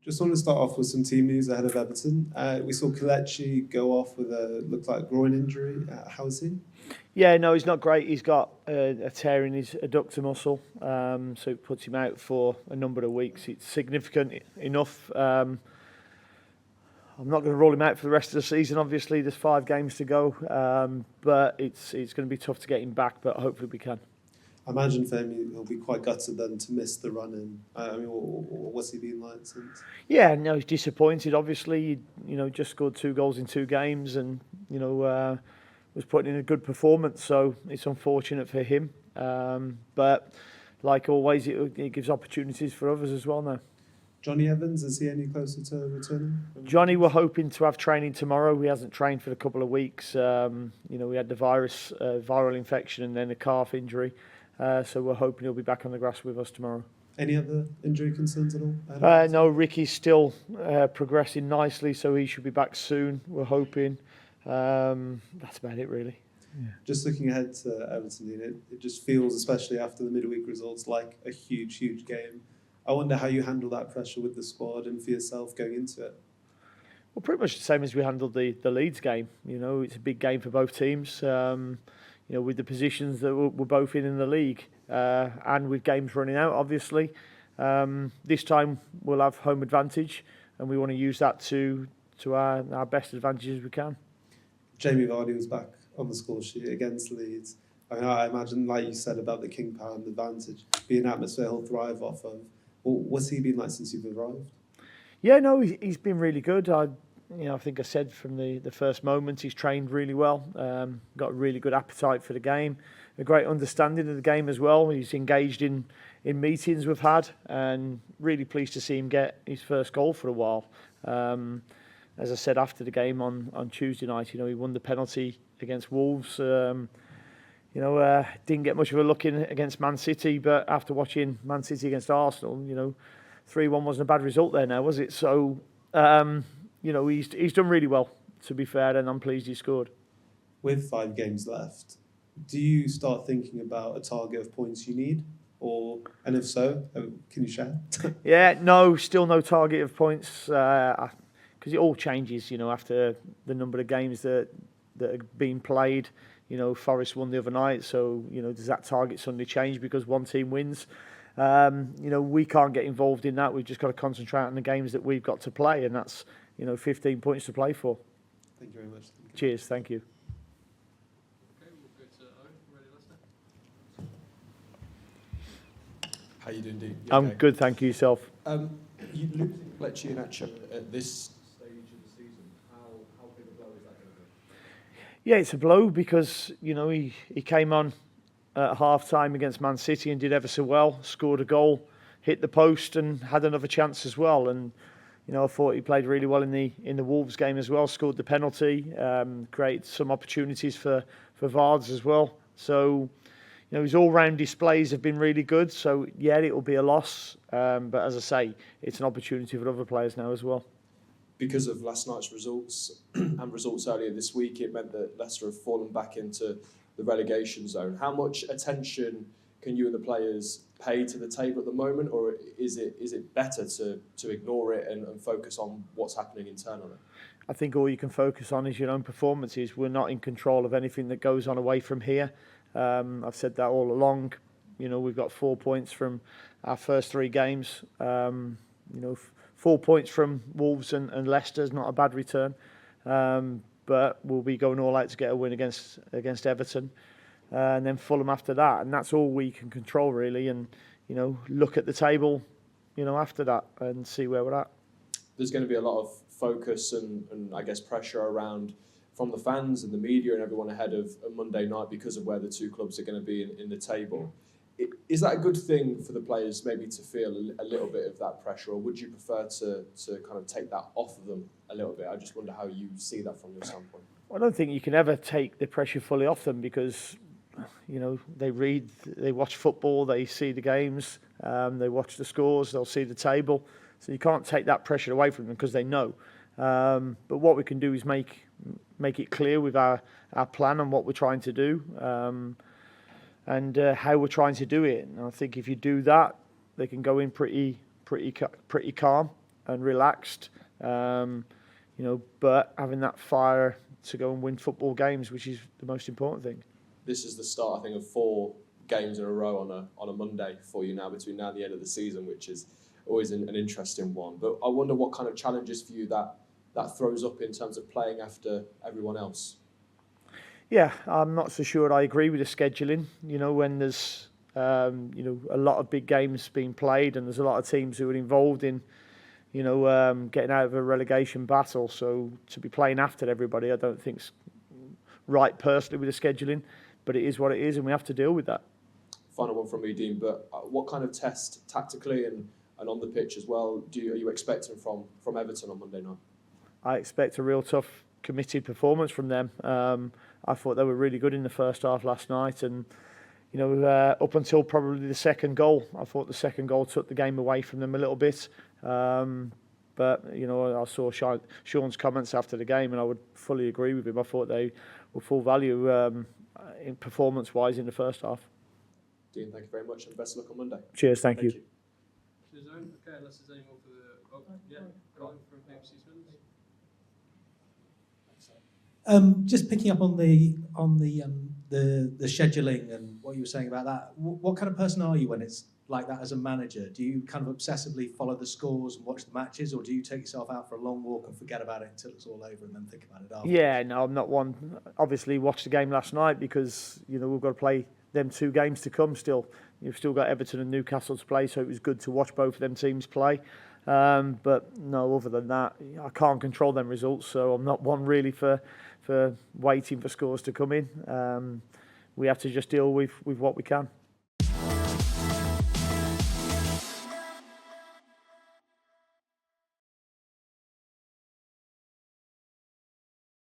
Just want to start off with some team news ahead of Everton. We saw Kelechi go off with a looked like groin injury. How is he? Yeah, no, he's not great. He's got a tear in his adductor muscle, so it puts him out for a number of weeks. It's significant enough. I'm not going to rule him out for the rest of the season. Obviously, there's 5 games to go, but it's going to be tough to get him back. But hopefully, we can. I imagine for him, he'll be quite gutted then to miss the run-in. I mean, what's he been like since? Yeah, no, he's disappointed. Obviously, just scored 2 goals in 2 games, and was putting in a good performance. So it's unfortunate for him, but like always, it gives opportunities for others as well now. Johnny Evans, is he any closer to returning? Johnny, we're hoping to have training tomorrow. He hasn't trained for a couple of weeks. We had the viral infection and then a calf injury. So we're hoping he'll be back on the grass with us tomorrow. Any other injury concerns at all? No, Ricky's still progressing nicely, so he should be back soon, we're hoping. That's about it, really. Yeah. Just looking ahead to Everton, it just feels, especially after the midweek results, like a huge game. I wonder how you handle that pressure with the squad and for yourself going into it. Well, pretty much the same as we handled the Leeds game. It's a big game for both teams. With the positions that we're both in the league, and with games running out, obviously. This time we'll have home advantage, and we want to use that to our best advantage as we can. Jamie Vardy was back on the score sheet against Leeds. I imagine, like you said about the King Power and the advantage, being an atmosphere he'll thrive off of. What's he been like since you've arrived? Yeah, no, he's been really good. I think I said from the first moment he's trained really well, got a really good appetite for the game, a great understanding of the game as well. He's engaged in meetings we've had, and really pleased to see him get his first goal for a while. As I said after the game on Tuesday night, he won the penalty against Wolves. Didn't get much of a look in against Man City, but after watching Man City against Arsenal, 3-1 wasn't a bad result there now, was it? So, he's done really well, to be fair, and I'm pleased he scored. With 5 games left, do you start thinking about a target of points you need? And if so, can you share? Yeah, no, still no target of points, because it all changes, after the number of games that are being played. Forest won the other night, so, does that target suddenly change because one team wins? We can't get involved in that. We've just got to concentrate on the games that we've got to play, and that's, 15 points to play for. Thank you very much. Cheers, thank you. Okay, we'll go to Owen. Ready, Leicester? How you doing, Dean? I'm good, thank you. Yourself? You losing Kelechi Iheanacho at this stage of the season. How big a blow is that going to be? Yeah, it's a blow because he came on at half time against Man City and did ever so well. Scored a goal, hit the post, and had another chance as well. And I thought he played really well in the Wolves game as well. Scored the penalty, created some opportunities for Vards as well. So, his all-round displays have been really good. So, yeah, it will be a loss. But as I say, it's an opportunity for other players now as well. Because of last night's results and results earlier this week, it meant that Leicester have fallen back into the relegation zone. How much attention can you and the players pay to the table at the moment, or is it better to ignore it and focus on what's happening internally? I think all you can focus on is your own performances. We're not in control of anything that goes on away from here. I've said that all along. We've got 4 points from our first 3 games. 4 points from Wolves and Leicester is not a bad return. But we'll be going all out to get a win against Everton. And then Fulham after that. And that's all we can control, really. And, look at the table, after that and see where we're at. There's going to be a lot of focus and I guess pressure around from the fans and the media and everyone ahead of a Monday night because of where the 2 clubs are going to be in the table. Is that a good thing for the players maybe to feel a little bit of that pressure, or would you prefer to kind of take that off of them a little bit? I just wonder how you see that from your standpoint. I don't think you can ever take the pressure fully off them because, they read, they watch football, they see the games, they watch the scores, they'll see the table. So you can't take that pressure away from them because they know. But what we can do is make it clear with our plan and what we're trying to do. And how we're trying to do it. And I think if you do that, they can go in pretty calm. and relaxed. But having that fire to go and win football games, which is the most important thing. This is the start, I think, of 4 games in a row on a Monday for you now, between now and the end of the season, which is always an interesting one. But I wonder what kind of challenges for you that throws up in terms of playing after everyone else. Yeah, I'm not so sure I agree with the scheduling. When there's a lot of big games being played and there's a lot of teams who are involved in getting out of a relegation battle. So to be playing after everybody, I don't think's right personally with the scheduling, but it is what it is and we have to deal with that. Final one from me, Dean, but what kind of test tactically and on the pitch as well are you expecting from Everton on Monday night? I expect a real tough, committed performance from them. I thought they were really good in the first half last night, and up until probably the second goal, I thought the second goal took the game away from them a little bit. But I saw Sean's comments after the game, and I would fully agree with him. I thought they were full value in performance-wise in the first half. Dean, thank you very much, and best of luck on Monday. Cheers, thank you. Cheers, Owen. Okay, unless there's any more for Colin from BBC Swindon. Just picking up on the scheduling and what you were saying about that. What kind of person are you when it's like that as a manager? Do you kind of obsessively follow the scores and watch the matches, or do you take yourself out for a long walk and forget about it until it's all over and then think about it after? Yeah, no, I'm not one. Obviously, watched the game last night because we've got to play them 2 games to come still. You've still got Everton and Newcastle to play, so it was good to watch both of them teams play. But no, other than that, I can't control them results, so I'm not one really for waiting for scores to come in. We have to just deal with what we can.